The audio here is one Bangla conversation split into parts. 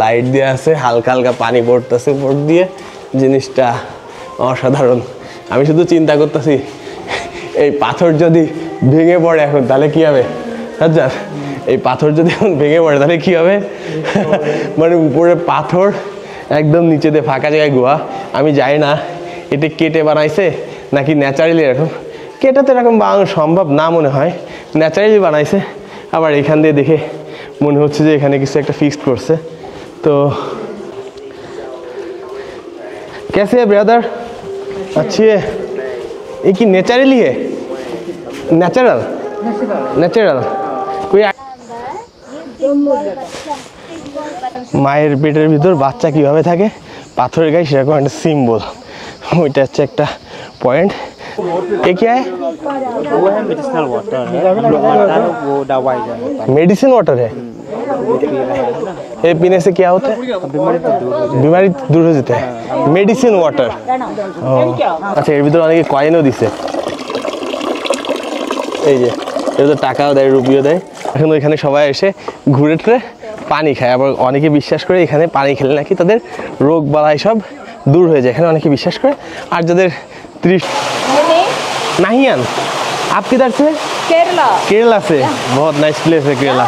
লাইট দিয়ে আছে, হালকা হালকা পানি পড়তেছে উপর দিয়ে, জিনিসটা অসাধারণ। আমি শুধু চিন্তা করতেছি এই পাথর যদি ভেঙে পড়ে এখন তাহলে কি হবে। আচ্ছা, এই পাথর যদি এখন ভেঙে পড়ে তাহলে কি হবে। মানে উপরে পাথর, একদম নিচেতে ফাঁকা জায়গায় গুহা। আমি জানি না এটা কেটে বানাইছে নাকি ন্যাচারালি এরকম। কেটে তো এরকম বানানো সম্ভব না মনে হয়, ন্যাচারালি বানাইছে। আবার এখান দিয়ে দেখে মনে হচ্ছে যে এখানে কিছু একটা ফিক্সড করছে। তো कैसे है ब्रदर? अच्छी है। ये कि नेचुरली है? नेचुरल नेचुरल कोई মায়ের পেটের ভিতর বাচ্চা কিভাবে থাকে পাথরের গায়ে সেরকম একটা সিম্বল, ওইটা হচ্ছে একটা पॉइंट। ये क्या है? वो है मेडिसिनल वाटर है, वो दवाई है। मेडिसिन वाटर है। ये पीने से क्या होता है? बीमारी दूर हो जाता है। Medicine water. अच्छा, এর ভিতরে অনেকে কয়েনও দিছে, এই যে এর তো টাকাও দেয়, রুপিও দেয়। এখন ওইখানে সবাই এসে ঘুরে টুরে পানি খায়। আবার অনেকে বিশ্বাস করে এখানে পানি খেলে নাকি তাদের রোগ বালাই সব दूर हो जाए, এখানে অনেকে বিশ্বাস করে। আর যাদের नाहियान, आप किधर से? केरला। केरला से? बहुत नाइस प्लेस है केरला।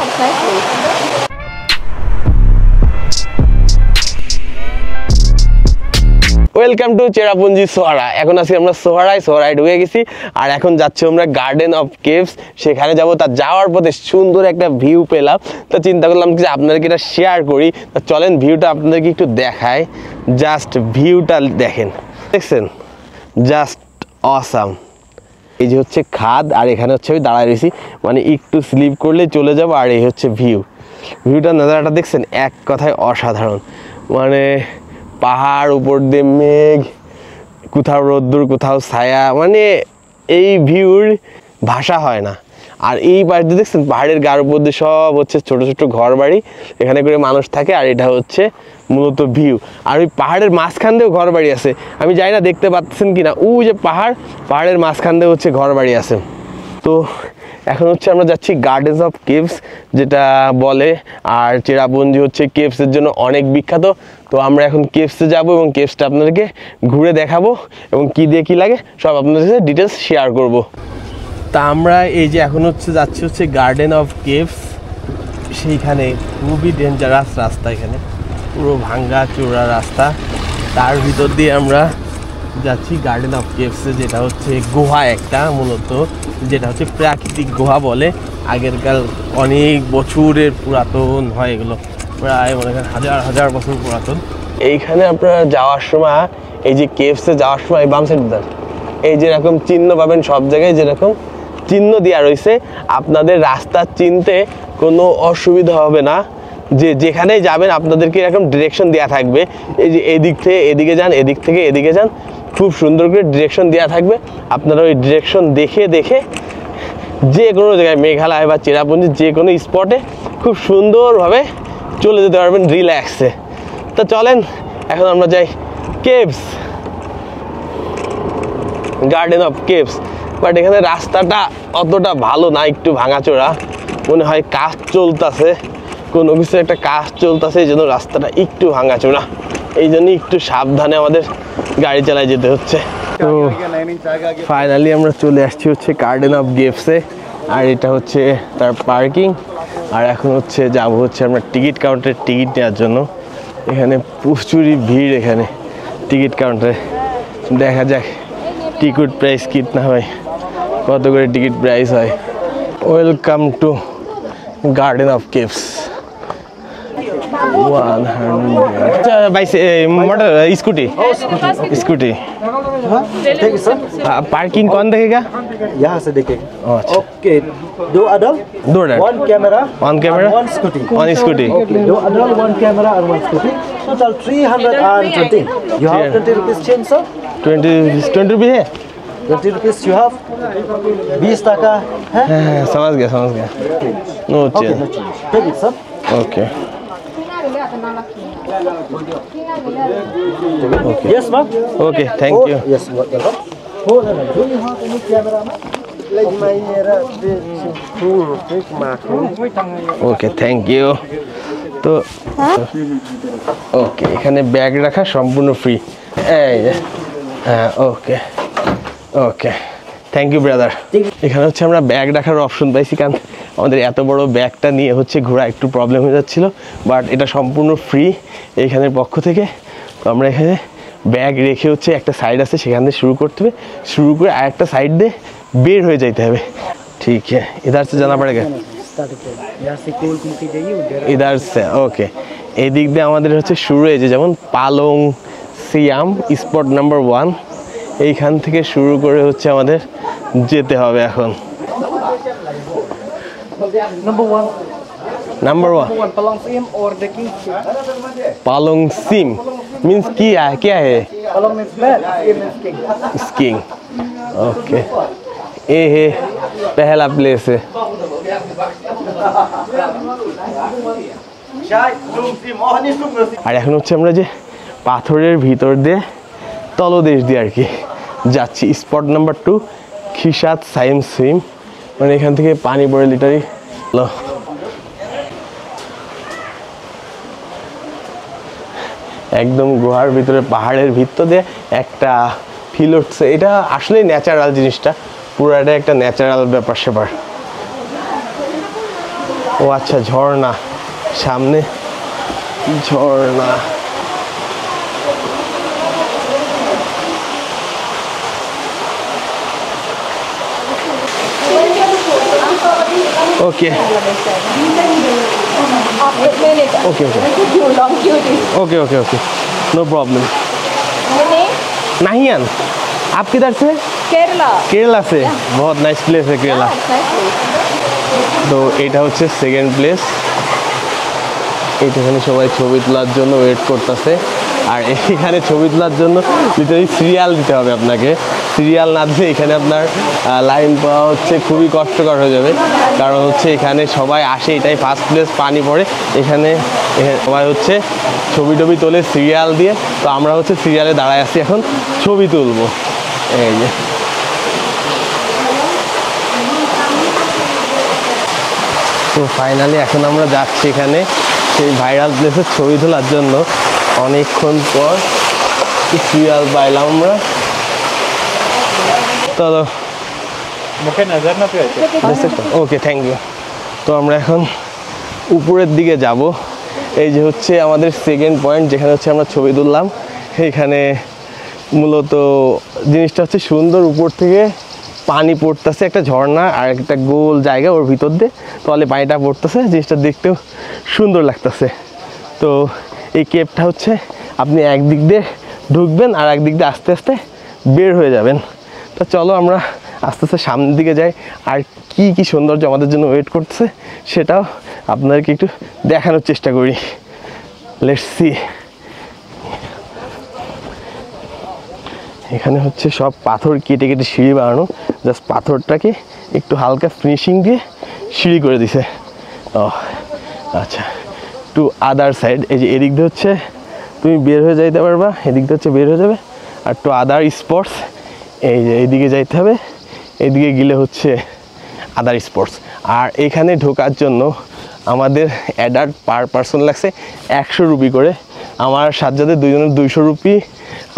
Welcome to Cherrapunji Sohra. এখন আছি আমরা সোহারায় ঢুকে গেছি, আর এখন যাচ্ছি আমরা গার্ডেন অফ কেভস, সেখানে যাব। তার যাওয়ার পথে সুন্দর একটা ভিউ পেলাম, তো চিন্তা করলাম যে আপনাদেরকে এটা শেয়ার করি। তো চলেন ভিউটা আপনাদেরকে একটু দেখাই। জাস্ট ভিউটা দেখেন, দেখছেন? Just awesome. এই যে হচ্ছে খাদ, আর এখানে হচ্ছে আমি দাঁড়ায় রয়েছি, মানে একটু স্লিপ করলে চলে যাবো। আর এই হচ্ছে ভিউটা, নাজারাটা দেখছেন? এক কথায় অসাধারণ। মানে পাহাড়, উপর দিয়ে মেঘ, কোথাও রোদ্দুর কোথাও ছায়া, মানে এই ভিউর ভাষা হয় না। আর এই পাশে দেখছেন পাহাড়ের গার উপর দিয়ে সব হচ্ছে ছোট ছোট ঘর বাড়ি, এখানে করে মানুষ থাকে। আর এটা হচ্ছে মূলত ভিউ। আর ওই পাহাড়ের মাঝখান দিয়েও ঘর বাড়ি আছে, আমি জানি না দেখতে পাচ্ছেন কি না। ওই যে পাহাড়ের মাঝখান দিয়ে হচ্ছে ঘর বাড়ি আছে। তো এখন হচ্ছে আমরা যাচ্ছি গার্ডেন্স অফ কেভস যেটা বলে, আর চেরাপুঞ্জি হচ্ছে কেভসের জন্য অনেক বিখ্যাত। তো আমরা এখন কেভসে যাব এবং কেভসটা আপনাদেরকে ঘুরে দেখাবো এবং কি দিয়ে কী লাগে সব আপনাদের সাথে ডিটেলস শেয়ার করব। তা আমরা এই যে এখন যাচ্ছি হচ্ছে গার্ডেন অফ কেভস, সেইখানে খুবই ডেঞ্জারাস রাস্তা, এখানে পুরো ভাঙ্গা চোরা রাস্তা। তার ভিতর দিয়ে আমরা যাচ্ছি গার্ডেন অফ কেভসে, যেটা হচ্ছে গুহা একটা, মূলত যেটা হচ্ছে প্রাকৃতিক গুহা বলে। আগেরকার অনেক বছরের পুরাতন হয় এগুলো, প্রায় মনে করেন হাজার হাজার বছর পুরাতন। এইখানে আপনারা যাওয়ার সময়, এই যে কেভসে যাওয়ার সময় বাম সাইড দেন, এই যেরকম চিহ্ন পাবেন সব জায়গায়, যেরকম চিহ্ন দেওয়া রয়েছে, আপনাদের রাস্তা চিনতে কোনো অসুবিধা হবে না। যেখানেই যাবেন আপনাদেরকে এরকম ডিরেকশন দেওয়া থাকবে, এই যে এদিক থেকে এদিকে যান, এদিক থেকে এদিকে যান, খুব সুন্দর করে ডিরেকশন দেওয়া থাকবে। আপনারা ওই ডিরেকশন দেখে দেখে যে কোনো জায়গায়, মেঘালয় বা চেরাপুঞ্জি যে কোনো স্পটে খুব সুন্দরভাবে চলে যেতে পারবেন রিল্যাক্সে। তো চলেন এখন আমরা যাই caves, garden of caves. But এখানে রাস্তাটা অতটা ভালো না, একটু ভাঙাচোরা, মনে হয় কাজ চলতেছে, কোনো কিছু একটা কাজ চলতেছে, এই জন্য রাস্তাটা একটু ভাঙাচোরা, এই জন্য একটু সাবধানে আমাদের গাড়ি চালায় যেতে হচ্ছে। তো ফাইনালি আমরা চলে আসছি হচ্ছে গার্ডেন অফ কেভসে, আর এটা হচ্ছে তার পার্কিং। আর এখন হচ্ছে যাব হচ্ছে আমরা টিকিট কাউন্টারে টিকিট নেওয়ার জন্য। এখানে প্রচুরই ভিড় এখানে টিকিট কাউন্টারে। দেখা যাক টিকিট প্রাইস কিতনা হয়, কত করে টিকিট প্রাইস হয়। Welcome to garden of caves. 100 motor scooty parking कौन देखेगा? यहाँ से देखेंगे। ओके, दो adult, one camera, one scooty. Okay, दो अडल्ट, वन कैमरा और one scooty. Total 320. You have 20 rupees change, sir? 20 रुपये है। 20 rupees you have? 20 टाका है? समझ गया no change. Take it, sir. Okay Yes, ma'am. Okay, thank you. Yes, welcome. Do you have any camera, ma'am? Okay, thank you. তো ওকে, এখানে ব্যাগ রাখা সম্পূর্ণ ফ্রি। এই যে, হ্যাঁ, ওকে ওকে, থ্যাংক ইউ ব্রাদার। এখানে হচ্ছে আমরা ব্যাগ রাখার অপশন পাইছি, কারণ আমাদের এত বড় ব্যাগটা নিয়ে হচ্ছে ঘোরা একটু প্রবলেম হয়ে যাচ্ছিল, বাট এটা সম্পূর্ণ ফ্রি এইখানের পক্ষ থেকে। তো আমরা এখানে ব্যাগ রেখে হচ্ছে একটা সাইড আছে সেখান থেকে শুরু করতে হবে, শুরু করে আরেকটা সাইড দিয়ে বের হয়ে যাইতে হবে। ঠিক হ্যাঁ, इधर से जाना पड़ेगा, इधर से ওকে। এই দিক দিয়ে আমাদের হচ্ছে শুরু হয়েছে, যেমন পালং সিয়াম স্পট নাম্বার 1, এইখান থেকে শুরু করে হচ্ছে আমাদের যেতে হবে এখন। Number one. Palong Sim or the King Sim? Palong Sim means क्या है? Palong means man, Sim means king. Skiing. Okay. ये है पहला प्लेस है। আর এখন হচ্ছে আমরা যে পাথরের ভিতর দিয়ে তলদেশ দিয়ে আর কি যাচ্ছি। স্পট নাম্বার 2 খিসাত সাইম সুইম, মানে এখান থেকে পানি পড়ে লিটারি। একদম গুহার ভিতরে পাহাড়ের ভিতর দিয়ে একটা ফিল উঠছে। এটা আসলে ন্যাচারাল জিনিসটা, পুরাটা একটা ন্যাচারাল ব্যাপার স্যাপার। ও আচ্ছা, ঝর্ণা সামনে, ঝর্ণা। Okay okay okay okay okay, no problem. Nahiyan, आप किधर से? केरला। केरला से, बहुत नाइस प्लेस है केरला। তো এটা হচ্ছে সেকেন্ড প্লেস। এইখানে সবাই ছবি তোলার জন্য ওয়েট করতেছে, আর এখানে ছবি তোলার জন্য লিটারালি সিরিয়াল দিতে হবে আপনাকে। সিরিয়াল না দিলে এখানে আপনার লাইন পাওয়া হচ্ছে খুবই কষ্টকর হয়ে যাবে, কারণ হচ্ছে এখানে সবাই আসে, এটাই ফার্স্ট প্লেস, পানি পড়ে এখানে সবাই হচ্ছে ছবি টবি তোলে সিরিয়াল দিয়ে। তো আমরা হচ্ছে সিরিয়ালে দাঁড়ায় আছি, এখন ছবি তুলবো। এই যে তো ফাইনালি এখন আমরা যাচ্ছি এখানে সেই ভাইরাল প্লেসের ছবি তোলার জন্য। অনেকক্ষণ পর সিরিয়াল পাইলাম আমরা। চলো, ওকে, থ্যাংক ইউ। তো আমরা এখন উপরের দিকে যাব। এই যে হচ্ছে আমাদের সেকেন্ড পয়েন্ট, যেখানে হচ্ছে আমরা ছবি তুললাম। এখানে মূলত জিনিসটা হচ্ছে সুন্দর, উপর থেকে পানি পড়তেছে, একটা ঝর্ণা আর একটা গোল জায়গা, ওর ভিতর দিয়ে তলে পানিটা পড়তেছে, জিনিসটা দেখতেও সুন্দর লাগতেছে। তো এই কেপটা হচ্ছে আপনি একদিক দিয়ে ঢুকবেন আর একদিক দিয়ে আস্তে আস্তে বের হয়ে যাবেন। তো চলো আমরা আস্তে আস্তে সামনের দিকে যাই, আর কি কি সৌন্দর্য আমাদের জন্য ওয়েট করতেছে সেটাও আপনাদেরকে একটু দেখানোর চেষ্টা করি। Let's see. এখানে হচ্ছে সব পাথর কেটে কেটে সিঁড়ি বানানো, জাস্ট পাথরটাকে একটু হালকা ফিনিশিং দিয়ে সিঁড়ি করে দিছে। ও আচ্ছা, টু আদার সাইড, এই যে এদিক দিয়ে হচ্ছে তুমি বের হয়ে যাইতে পারবা, এদিক দিয়ে হচ্ছে বের হয়ে যাবে। আর টু আদার স্পটস, এই যে এইদিকে যাইতে হবে, এইদিকে গেলে হচ্ছে আদার স্পটস। আর এখানে ঢোকার জন্য আমাদের অ্যাডাল্ট পার পারসন লাগছে 100 রুপি করে। আমার সাজ্জাদে দুজনের 200 রুপি,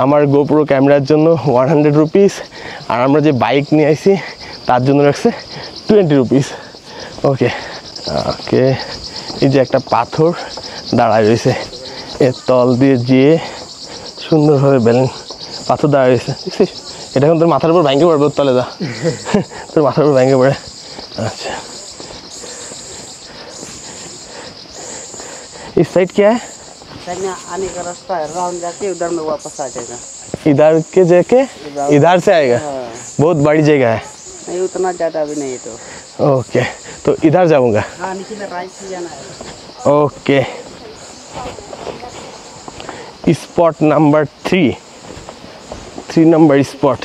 আমার গোপ্রো ক্যামেরার জন্য 100 রুপিস, আর আমরা যে বাইক নিয়ে আসি তার জন্য রাখছে 20 রুপিস। ওকে ওকে, এই যে একটা পাথর দাঁড়ায় রয়েছে, এর তল দিয়ে যেয়ে সুন্দরভাবে ব্যালেন্স পাথর দাঁড়ায় রয়েছে, দেখছিস? এটা এখন তোর মাথার উপর ভেঙে পড়বে, ওর তলে যা, তোর মাথার উপর ভেঙে পড়ে। अच्छा, इस साइड क्या है? साइड में आने का रास्ता है, राउंड जाके उधर में वापस आ जाएगा। इधर के जाके इधर से आएगा? बहुत बड़ी जगह है। नहीं उतना ज़्यादा भी नहीं है तो। ओके, तो इधर जाऊंगा। हाँ, नीचे में राइट से जाना है। Okay, spot number 3 number spot,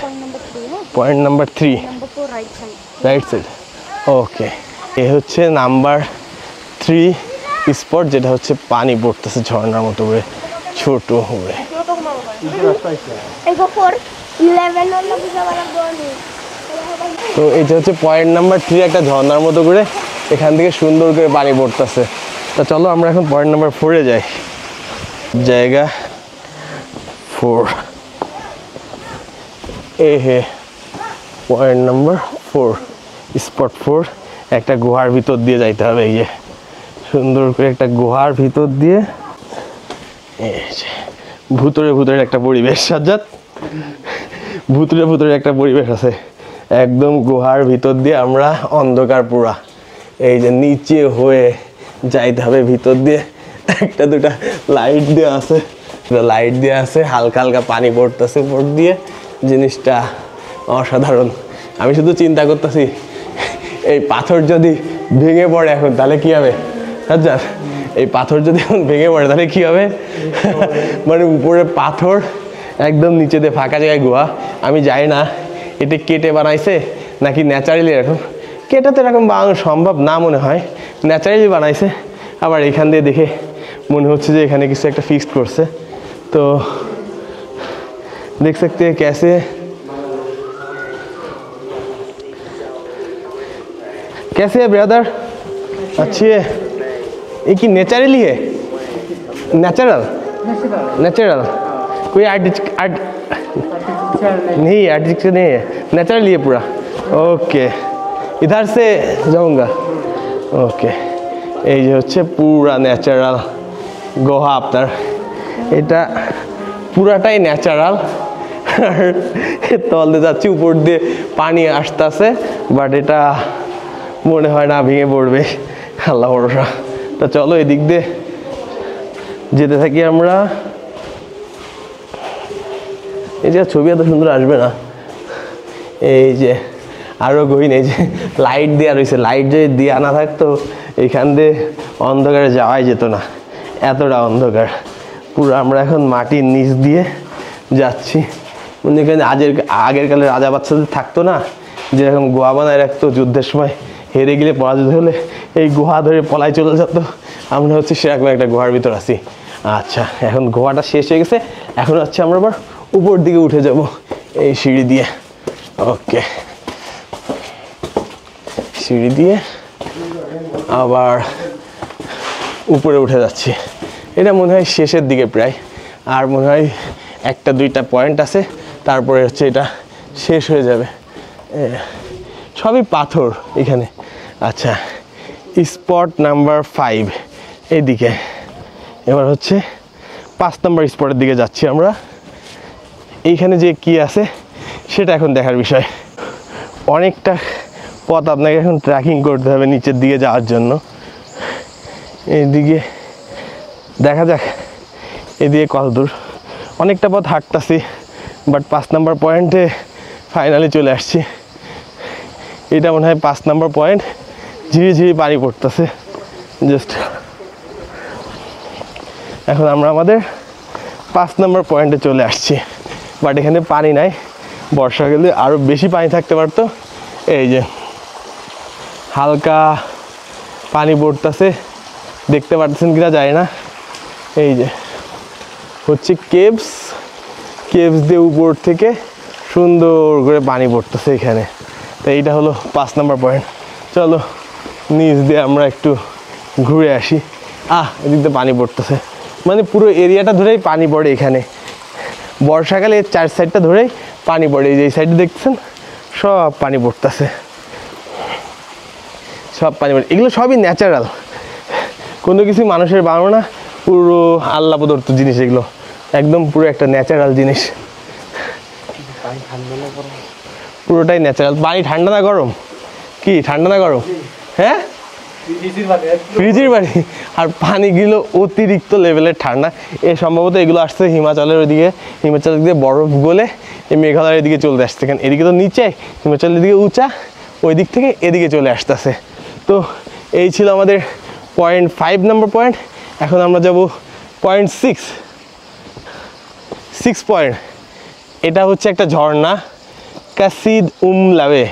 point number 3, number 4 right side. Right side. Okay, এ হচ্ছে নাম্বার 3 স্পট, যেটা হচ্ছে পানি পড়তেছে ঝর্ণার মতো করে ছোট হয়ে। তো এটা হচ্ছে পয়েন্ট নাম্বার 3, একটা ঝর্ণার মতো করে এখান থেকে সুন্দর করে পানি পড়তেছে। তা চলো আমরা এখন পয়েন্ট নাম্বার 4-এ যাই। জায়গা 4 হে পয়েন্ট নাম্বার 4 স্পট 4। একটা গুহার ভিতর দিয়ে যাইতে হবে, এই যে সুন্দর করে একটা গুহার ভিতর দিয়ে, এই যে ভুতুরে ভুতুরে একটা পরিবেশ। সাজ্জাদ, ভুতুরে ভুতুরে একটা পরিবেশ আছে একদম গুহার ভিতর দিয়ে। আমরা অন্ধকার পুরা, এই যে নিচে হয়ে যাইতে হবে ভিতর দিয়ে। একটা দুটা লাইট দেওয়া আছে, হালকা হালকা পানি পড়তেছে উপর দিয়ে, জিনিসটা অসাধারণ। আমি শুধু চিন্তা করতেছি এই পাথর যদি ভেঙে পড়ে এখন তাহলে কি হবে সাজ্জাদ? এই পাথর যদি এখন ভেঙে পড়ে তাহলে কি হবে? মানে উপরে পাথর, একদম নিচেতে ফাঁকা জায়গায় গুহা। আমি জানি না এটা কেটে বানাইছে নাকি ন্যাচারালি এরকম। কেটে তো এরকম বানানো সম্ভব না মনে হয়, ন্যাচারালি বানাইছে। আবার এখান দিয়ে দেখে মনে হচ্ছে যে এখানে কিছু একটা ফিক্সড করছে। তো देख सकते हैं कैसे है ब्रदर? अच्छी है। ये कि नेचुरली है? नेचुरल कोई आर्ट नहीं, आर्टिफिशियल नहीं है, नेचुरली है पूरा। ओके, इधर से जाऊंगा। ओके, এই যে হচ্ছে পুরা ন্যাচারাল গুহা আপনার, এটা পুরাটাই ন্যাচারাল। আর তলে যাচ্ছি, উপর দিয়ে পানি আসতেছে, বাট এটা মনে হয় না ভেঙে পড়বে, আল্লাহ ভরসা। তো চলো এদিক দিয়ে যেতে থাকি আমরা। এই যে ছবি এত সুন্দর আসবে না, এই যে আরও গহীন, এই যে লাইট দেওয়া রয়েছে। লাইট যদি দেওয়া না থাকতো এখান দিয়ে অন্ধকারে যাওয়াই যেত না, এতটা অন্ধকার পুরো। আমরা এখন মাটির নিচ দিয়ে যাচ্ছি। মনে করেন আগের কালে রাজা বাচ্চাদের থাকতো না, যেরকম গুহা বানায় রাখতো, যুদ্ধের সময় হেরে গেলে পরাজিত হলে এই গুহা ধরে পলাই চলে যেত। আমরা হচ্ছে সেরকম একটা গুহার ভিতর আছি। আচ্ছা, এখন গুহাটা শেষ হয়ে গেছে, এখন হচ্ছে আমরা আবার উপর দিকে উঠে যাব এই সিঁড়ি দিয়ে। ওকে, সিঁড়ি দিয়ে আবার উপরে উঠে যাচ্ছি। এটা মনে হয় শেষের দিকে প্রায়, আর মনে হয় একটা দুইটা পয়েন্ট আছে, তারপরে হচ্ছে এটা শেষ হয়ে যাবে। সবই পাথর এখানে। আচ্ছা, স্পট নাম্বার 5 এইদিকে। এবার হচ্ছে 5 নম্বর স্পটের দিকে যাচ্ছি আমরা। এইখানে যে কি আছে সেটা এখন দেখার বিষয়। অনেকটা পথ আপনাকে এখন ট্রেকিং করতে হবে নিচের দিকে যাওয়ার জন্য। এইদিকে দেখা যাক এদিকে কত দূর। অনেকটা পথ হাঁটতেছি, বাট 5 নম্বর পয়েন্টে ফাইনালি চলে আসছি। এটা মনে হয় 5 নম্বর পয়েন্ট। ঝিরি ঝিরি পানি পড়তেছে জাস্ট। এখন আমরা আমাদের 5 নম্বর পয়েন্টে চলে আসছি, বাট এখানে পানি নাই। বর্ষাকালে আরও বেশি পানি থাকতে পারতো। এই যে হালকা পানি পড়তেছে, দেখতে পাচ্ছেন কিনা জানি না। এই যে হচ্ছে কেভস দিয়ে উপর থেকে সুন্দর করে পানি পড়তেছে এখানে। তো এইটা হলো 5 নম্বর পয়েন্ট। চলো নিচ দিয়ে আমরা একটু ঘুরে আসি। এদিক দিয়ে পানি পড়তেছে, মানে পুরো এরিয়াটা ধরেই পানি পড়ে এখানে। বর্ষাকালে এর 4 সাইডটা ধরেই পানি পড়ে। এই যে এই সাইডে দেখছেন সব পানি পড়তেছে, সব পানি পড়ে। এগুলো সবই ন্যাচারাল, কোনো কিছু মানুষের বানানো না, পুরো আল্লাহ প্রদত্ত জিনিস এগুলো। একদম পুরো একটা ন্যাচারাল জিনিস, পুরোটাই ন্যাচারাল। পানি ঠান্ডা না গরম? কি ঠান্ডা না গরম? হ্যাঁ, ফ্রিজের পানি। আর পানিগুলো অতিরিক্ত লেভেলের ঠান্ডা। সম্ভবত এগুলো আসছে হিমাচলের ওইদিকে, হিমাচলের দিকে বরফ গলে এই মেঘালয়ের এদিকে চলে আসছে। কারণ এদিকে তো নিচে, হিমাচলের দিকে উঁচা, ওই দিক থেকে এদিকে চলে আসতেছে। তো এই ছিল আমাদের পয়েন্ট 5 নম্বর পয়েন্ট। এখন আমরা যাব পয়েন্ট 6 পয়েন্ট। এটা হচ্ছে একটা ঝর্ণা, কাসিদ লাবে।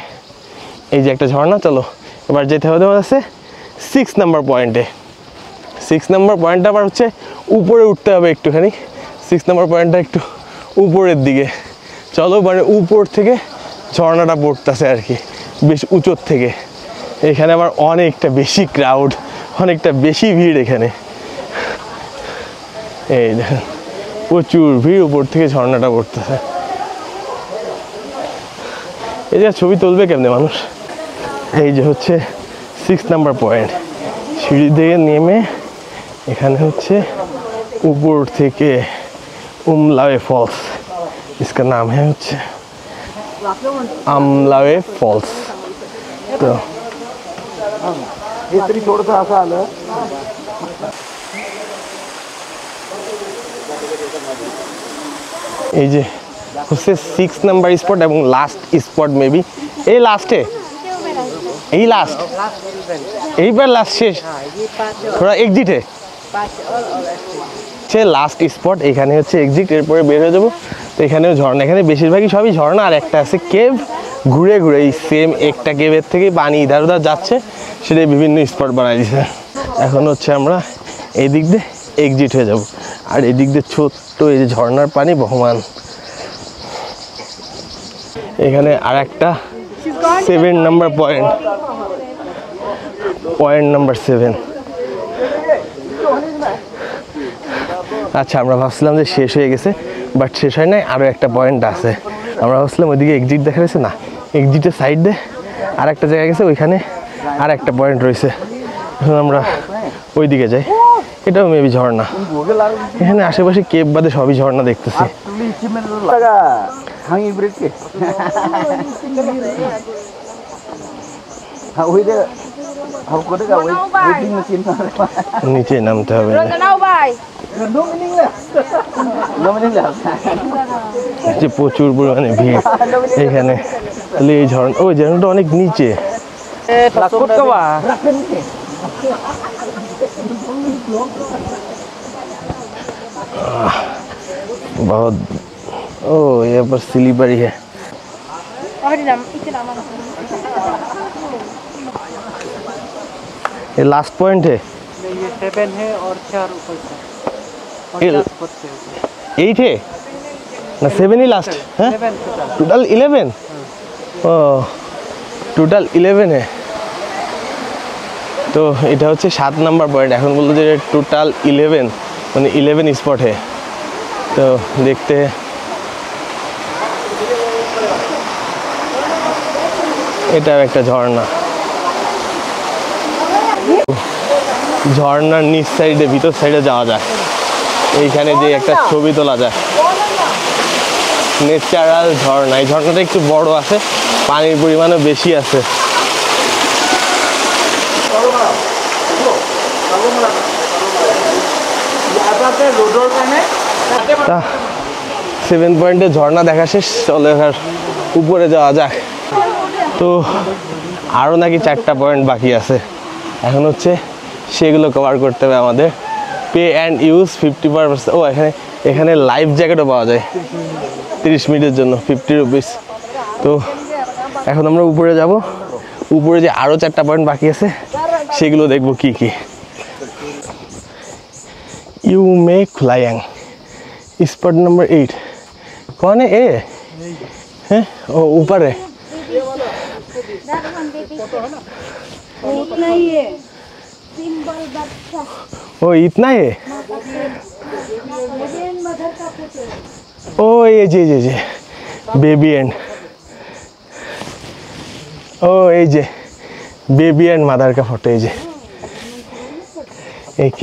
এই যে একটা ঝর্ণা। চলো এবার যেতে হবে তোমার কাছে 6 নম্বর পয়েন্টে। 6 নম্বর পয়েন্টটা আবার হচ্ছে উপরে উঠতে হবে একটুখানি। 6 নম্বর পয়েন্টটা একটু উপরের দিকে। চলো, মানে উপর থেকে ঝর্ণাটা পড়তেছে আর কি, বেশ উঁচুর থেকে। এখানে আবার অনেকটা বেশি ক্রাউড অনেকটা বেশি ভিড় এখানে। এই দেখেন প্রচুর ভিড়, উপর থেকে ঝর্ণাটা পড়তেছে। এই যে ছবি তুলবে কেমনে মানুষ। এই যে হচ্ছে 6 নাম্বার পয়েন্ট, সিঁড়ি দিয়ে নেমে এখানে হচ্ছে ऊपर থেকে उमलावे फॉल्स, इसका नाम है হচ্ছে अमलावे फॉल्स। तो এই যে হচ্ছে 6 নাম্বার স্পট এবং লাস্ট স্পট মেবি এই লাস্টে, এই লাস্ট এইবার লাস্ট শেষ, थोड़ा एग्जिट है লাস্ট স্পট। এখানে হচ্ছে এক্সিট, এরপরে বের হয়ে যাবো। তো এখানেও ঝর্ণা, এখানে বেশিরভাগই সবই ঝর্ণা, আর একটা আছে কেভ। ঘুরে ঘুরে এই সেম একটা কেভের থেকে পানি ইধার উধার যাচ্ছে, সেটাই বিভিন্ন স্পট বানাই দিচ্ছে। এখন হচ্ছে আমরা এই দিক দিয়ে এক্সিট হয়ে যাব, আর এই দিক দিয়ে ছোট্ট এই যে ঝর্ণার পানি বহমান। এখানে আর একটা 7 নাম্বার পয়েন্ট, পয়েন্ট নাম্বার 7। আচ্ছা, আমরা ভাবছিলাম যে শেষ হয়ে গেছে, বাট শেষ হয় নাই, আরও একটা পয়েন্ট আছে। আমরা ভাবছিলাম ওইদিকে এক্সিট দেখা গেছে, না এক্সিটের সাইড দিয়ে আর একটা জায়গা গেছে, ওইখানে আর একটা পয়েন্ট রয়েছে। এখন আমরা ওই দিকে যাই, এটাও মেবি ঝর্ণা। এখানে আশেপাশে কেপ বাদে সবই ঝর্ণা দেখতেছি। নিচে নামতে হবে, যে প্রচুর পরিমাণে ভিড় এখানে। তাহলে এই ঝর্ণা, ওই ঝর্ণাটা অনেক নিচে। बहुत ओ यहाँ पर स्लीपर है। ये लास्ट पॉइंट है, ये 7 है और 4 ऊपर से, और 8 है ना, 7 ही लास्ट है, टोटल 11। ओ টোটাল 11 है। तो এটা হচ্ছে 7 নাম্বার পয়েন্ট। এখন বলতো যে টোটাল 11 মানে 11 স্পট है। তো দেখতে এটাও একটা ঝর্ণা। ঝর্ণার নিচ সাইডে, ভিতর সাইডে যাওয়া যায়, এইখানে যে একটা ছবি তোলা যায়। ন্যাচারাল ঝর্ণা, এই ঝর্ণাটা একটু বড় আছে, পানির পরিমাণও বেশি আছে। 7 পয়েন্টে ঝর্ণা দেখা শেষ, চলো এবার উপরে যাওয়া যাক। তো আরও নাকি 4টা পয়েন্ট বাকি আছে, এখন হচ্ছে সেগুলো কভার করতে হবে আমাদের। Pay and use 50%। ও এখানে লাইফ জ্যাকেটও পাওয়া যায় 30 মিনিটের জন্য, 50 রুপিস। তো এখন আমরা উপরে যাব, উপরে যে আরও 4টা পয়েন্ট বাকি আছে সেগুলো দেখবো কি কি। यू मे खुलायांग स्पॉट नंबर 8 कौन है? ए हैं? ओ ऊपर है, इतना ही है, सिंबल बच्चा। ओ इतना है। मदर का फोटो। ओ ये जे बेबी एंड, ओ ये जे बेबी एंड मदर का फोटो, ये जे एक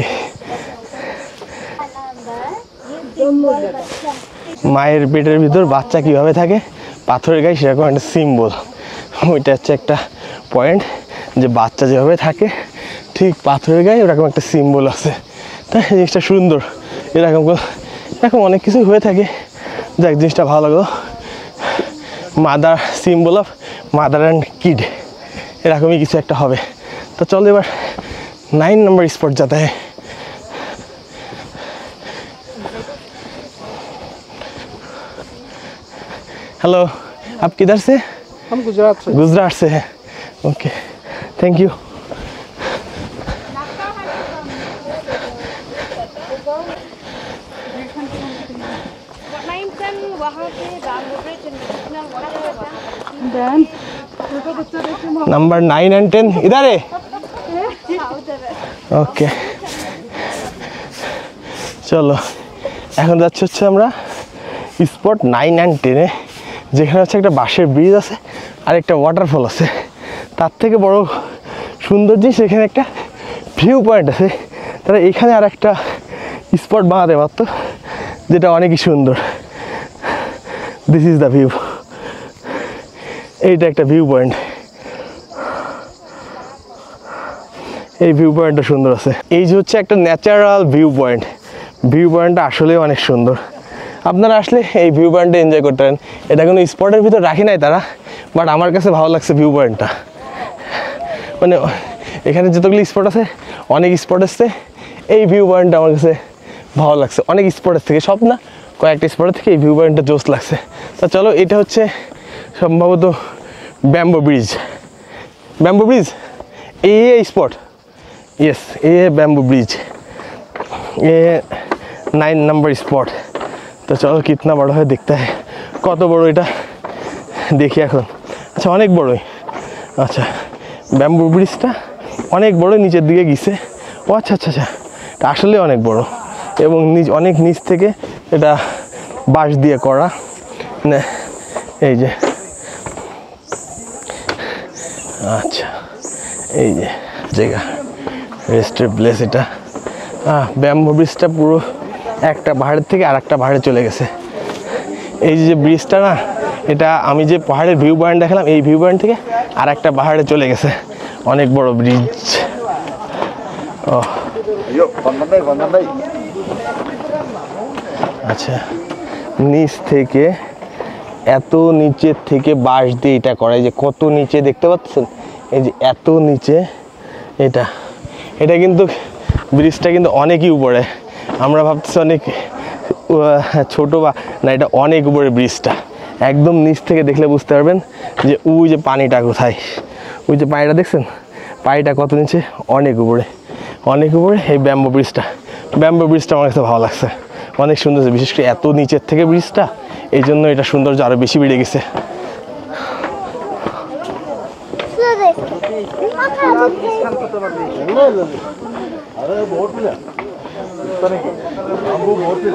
মায়ের পেটের ভিতর বাচ্চা কিভাবে থাকে পাথরের গায়ে, সেরকম একটা সিম্বল। ওইটা হচ্ছে একটা পয়েন্ট, যে বাচ্চা যেভাবে থাকে ঠিক পাথরের গায়ে ওরকম একটা সিম্বল আছে। তাই জিনিসটা সুন্দর। এরকম অনেক কিছু হয়ে থাকে, যাক জিনিসটা ভালো লাগলো। Mother, symbol of mother and kid, এরকমই কিছু একটা হবে। তো চলো এবার 9 नंबर स्पॉट जाता है। हेलो, आप किधर से? हम गुजरात से। गुजरात से हैं, ओके, थैंक यू। नंबर 9 और 10 इधर है। ওকে চলো এখন যাচ্ছি হচ্ছে আমরা স্পট 9 and 10-এ, যেখানে হচ্ছে একটা বাঁশের ব্রিজ আছে আর একটা ওয়াটারফল আছে। তার থেকে বড় সুন্দর জিনিস এখানে একটা ভিউ পয়েন্ট আছে। তারা এখানে আর একটা স্পট বানাতে পারতো, যেটা অনেকই সুন্দর। This is the view. এইটা একটা ভিউ পয়েন্ট, এই ভিউ পয়েন্টটা সুন্দর আছে। এই যে হচ্ছে একটা ন্যাচারাল ভিউ পয়েন্ট, ভিউ পয়েন্টটা আসলে অনেক সুন্দর। আপনারা আসলে এই ভিউ পয়েন্টটা এনজয় করতে পারেন। এটা কোনো স্পটের ভিতর রাখি নাই তারা, বাট আমার কাছে ভালো লাগছে ভিউ পয়েন্টটা। মানে এখানে যতগুলি স্পট আছে, অনেক স্পট আসছে, এই ভিউ পয়েন্টটা আমার কাছে ভালো লাগছে। অনেক স্পটের থেকে, সব না, কয়েকটা স্পটের থেকে এই ভিউ পয়েন্টটা জোস লাগছে। তা চলো, এটা হচ্ছে সম্ভবত ব্যাম্বো ব্রিজ। ব্যাম্বো ব্রিজ এই স্পট, यस ये बैम्बू ब्रिज, ये 9 नंबर स्पॉट। तो चलो कितना बड़ा है दिखता है, कत बड़ो এটা দেখি এখন। আচ্ছা অনেক বড়ই। আচ্ছা ব্যাম্বু ব্রিজটা অনেক বড়, নিচের দিকে গিয়েছে। ও আচ্ছা আচ্ছা আচ্ছা, এটা আসলে অনেক বড় এবং অনেক নিচ থেকে এটা বাঁশ দিয়ে করা। না এই যে, আচ্ছা এই যে জায়গা রেস্টের প্লেস এটা। ব্যাম্বো ব্রিজটা পুরো একটা পাহাড়ের থেকে আর একটা পাহাড়ে চলে গেছে। এই যে ব্রিজটা না, এটা আমি যে পাহাড়ের ভিউ পয়েন্ট দেখালাম, এই ভিউ পয়েন্ট থেকে আর একটা পাহাড়ে চলে গেছে। অনেক বড় ব্রিজ। ও আচ্ছা, নিচ থেকে এত নিচের থেকে বাঁশ দিয়ে এটা করা, যে কত নিচে দেখতে পাচ্ছেন, এই যে এত নিচে এটা। এটা কিন্তু ব্রিজটা কিন্তু অনেকই উপরে, আমরা ভাবতেছি অনেক ছোট বা না, এটা অনেক উপরে ব্রিজটা। একদম নিচ থেকে দেখলে বুঝতে পারবেন যে ওই যে পানিটা কোথায়, ওই যে পানিটা দেখছেন, পানিটা কত নিচে, অনেক উপরে, অনেক উপরে। এই ব্যাম্বো ব্রিজটা, ব্যাম্বো ব্রিজটা আমার কাছে ভালো লাগছে, অনেক সুন্দর। বিশেষ করে এত নিচের থেকে ব্রিজটা, এই জন্য এটা সৌন্দর্য আরও বেশি বেড়ে গেছে।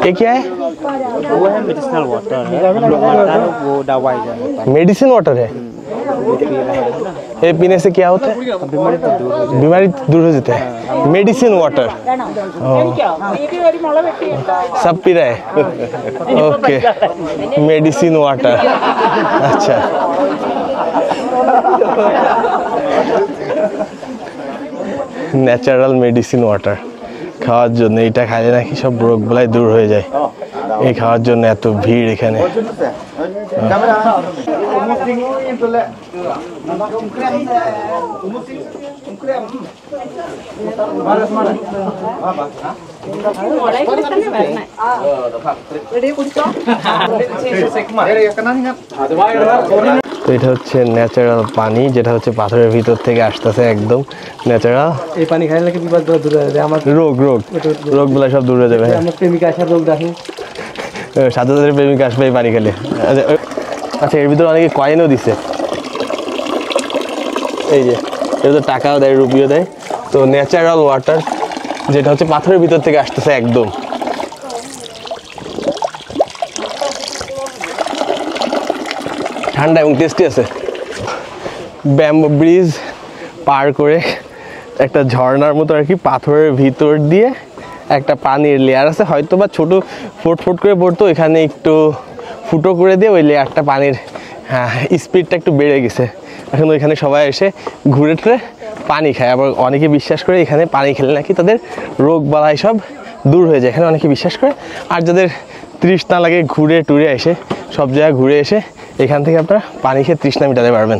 ये क्या है? वो है मेडिसिनल वाटर है, वो दवाई है। मेडिसिन वाटर है। ये पीने से क्या होता है? बीमारी दूर हो जाता है। मेडिसिन वाटर सब पी रहे हैं। Okay, medicine water. अच्छा ন্যাচারাল মেডিসিন ওয়াটার খাওয়ার জন্য। এটা খাইলে নাকি সব রোগ বালাই দূর হয়ে যায়। এই খাওয়ার জন্য এত ভিড় এখানে। তো এটা হচ্ছে ন্যাচারাল পানি, যেটা হচ্ছে পাথরের ভিতর থেকে আসতেছে, একদম ন্যাচারাল। এই পানি খাইলে কি বিপদ দূর হয়ে যাবে, আমার রোগগুলো সব দূর হয়ে যাবে। আমার প্রেমিকা আসার রোগ দেখে, সাথে প্রেমিকা আসবে এই পানি খেলে। আচ্ছা এর ভিতরে অনেকে কয়েনও দিছে, এই যে এর তো টাকাও দেয়, রুপিও দেয়। তো ন্যাচারাল ওয়াটার, যেটা হচ্ছে পাথরের ভিতর থেকে আসতেছে একদম। ঠান্ডা এবং টেস্টি আছে। ব্যাম্বো ব্রিজ পার করে একটা ঝর্ণার মতো আর কি, পাথরের ভিতর দিয়ে একটা পানির লেয়ার আছে, হয়তো বা ছোটো ফুট করে পড়তো, এখানে একটু ফুটো করে দিয়ে ওই লেয়ারটা পানির স্পিডটা একটু বেড়ে গেছে। এখন ওইখানে সবাই এসে ঘুরে টুরে পানি খায়। আবার অনেকে বিশ্বাস করে এখানে পানি খেলে নাকি তাদের রোগ বালাই সব দূর হয়ে যায়, এখানে অনেকে বিশ্বাস করে। আর যাদের তৃষ্ণা লাগে, ঘুরে টুরে এসে সব জায়গায় ঘুরে এসে এখান থেকে আপনারা পানি খেয়ে তৃষ্ণা মেটাতে পারবেন।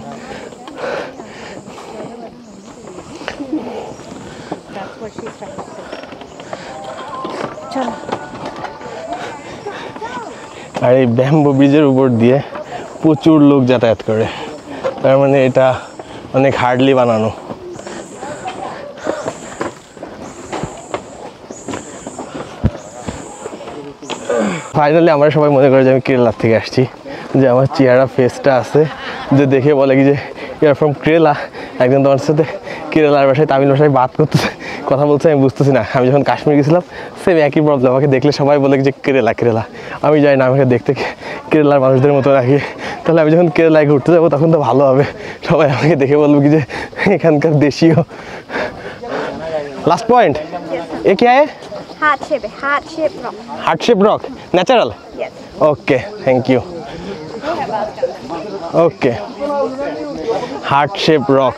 আর এই ব্যাম্বো ব্রিজের উপর দিয়ে প্রচুর লোক যাতায়াত করে, তার মানে এটা অনেক হার্ডলি বানানো। ফাইনালি আমরা সবাই মনে করি যে আমি কেরালার থেকে আসছি, যে আমার চেহারা ফেসটা আছে, যে দেখে বলে কি যে ইউ আর ফ্রম কেরালা, একজন তোমার সাথে কেরালার ভাষায় তামিল ভাষায় বাদ করতেছে, কথা বলছে, আমি বুঝতেছি না। আমি যখন কাশ্মীর গেছিলাম সেম একই প্রবলেম, আমাকে দেখলে সবাই বলে যে কেরালা কেরালা, আমি জানি না, আমাকে দেখতে কেরালার মানুষদের মতো রাখি। তাহলে আমি যখন কেরালায় ঘুরতে যাবো তখন তো ভালো হবে, সবাই আমাকে দেখে বলবো কি যে এখানকার দেশীয়। লাস্ট পয়েंट ये क्या है? Heart shape rock. Heart shape rock natural. Yes. Okay thank you. Okay heart shape rock.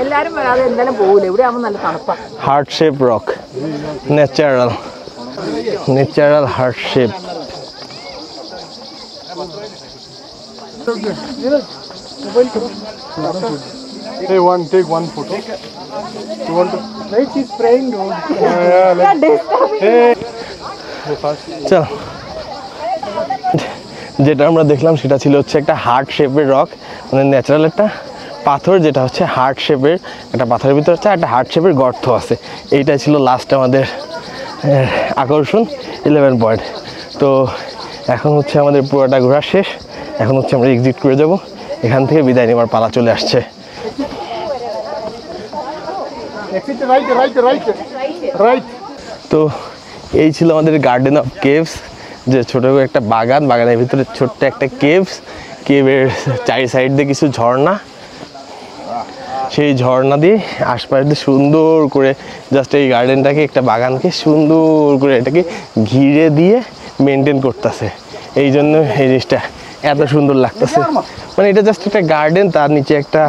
എല്ലാരും വരാതെ എന്തായാലും പോകില്ല, ഇവിടെ ആവുമ്പോൾ നല്ല തണുപ്പാ. Heart shape rock natural, natural heart shape. Take one photo. You want to? Right, she's praying, dude. Yeah, চল, যেটা আমরা দেখলাম সেটা ছিল হচ্ছে একটা হার্ট শেপের রক, মানে ন্যাচারাল একটা পাথর, যেটা হচ্ছে হার্ট শেপের একটা পাথরের ভিতরে হচ্ছে একটা হার্ট শেপের গর্ত আছে। এইটাই ছিল লাস্ট আমাদের আকর্ষণ 11 পয়েন্ট। তো এখন হচ্ছে আমাদের পুরোটা ঘোরা শেষ, এখন হচ্ছে আমরা এক্সিট করে যাব এখান থেকে, বিদায় নেওয়ার পালা চলে আসছে। exit right. তো এই ছিল আমাদের গার্ডেন অফ কেভস, যে ছোটো করে একটা বাগান, বাগানের ভিতরে ছোট্ট একটা কেভস, কেভের চারি সাইড দিয়ে কিছু ঝর্ণা, সেই ঝর্ণা দিয়ে আশপাশ দিয়ে সুন্দর করে জাস্ট এই গার্ডেনটাকে, একটা বাগানকে সুন্দর করে এটাকে ঘিরে দিয়ে মেনটেন করতেছে। এই জন্য এই জিনিসটা এত সুন্দর লাগতেছে, মানে এটা জাস্ট একটা গার্ডেন, তার নিচে একটা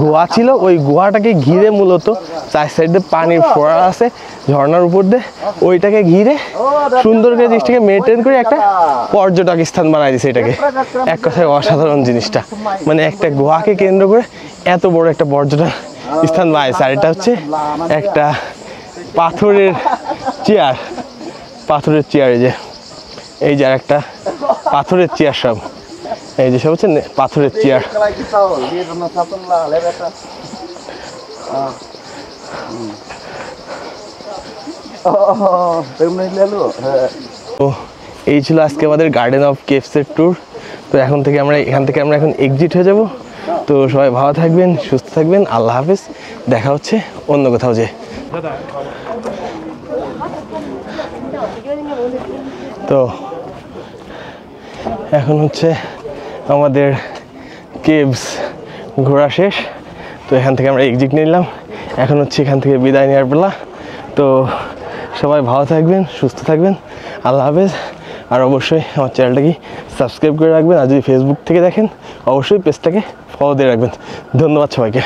গুহা ছিল, ওই গুহাটাকে ঘিরে মূলত চার সাইডে পানির ফোয়ারা আছে ঝর্ণার উপর দিয়ে, ওইটাকে ঘিরে সুন্দর করে জিনিসটাকে মেনটেন করে একটা পর্যটক স্থান বানাই দিছে এটাকে। এক কথায় অসাধারণ জিনিসটা, মানে একটা গুহাকে কেন্দ্র করে এত বড় একটা পর্যটন স্থান বানাইছে। আর এটা হচ্ছে একটা পাথরের চেয়ার, পাথরের চেয়ার, এই যে আর একটা পাথরের চেয়ার, সব এই যে সব হচ্ছে পাথরের চেয়ার। তো এই ছিল আজকে আমাদের গার্ডেন অফ কেভসের ট্যুর। তো এখান থেকে আমরা এখন এক্সিট হয়ে যাব। তো সবাই ভালো থাকবেন, সুস্থ থাকবেন, আল্লাহ হাফেজ, দেখা হচ্ছে অন্য কোথাও যে। তো এখন হচ্ছে আমাদের কেভস ঘোরা শেষ, তো এখান থেকে আমরা এক্সিট নিলাম, এখন হচ্ছে এখান থেকে বিদায় নেওয়ার পালা। তো সবাই ভালো থাকবেন, সুস্থ থাকবেন, আল্লাহ হাফেজ। আর অবশ্যই আমার চ্যানেলটাকে সাবস্ক্রাইব করে রাখবেন, আর যদি ফেসবুক থেকে দেখেন অবশ্যই পেজটাকে ফলো দিয়ে রাখবেন। ধন্যবাদ সবাইকে।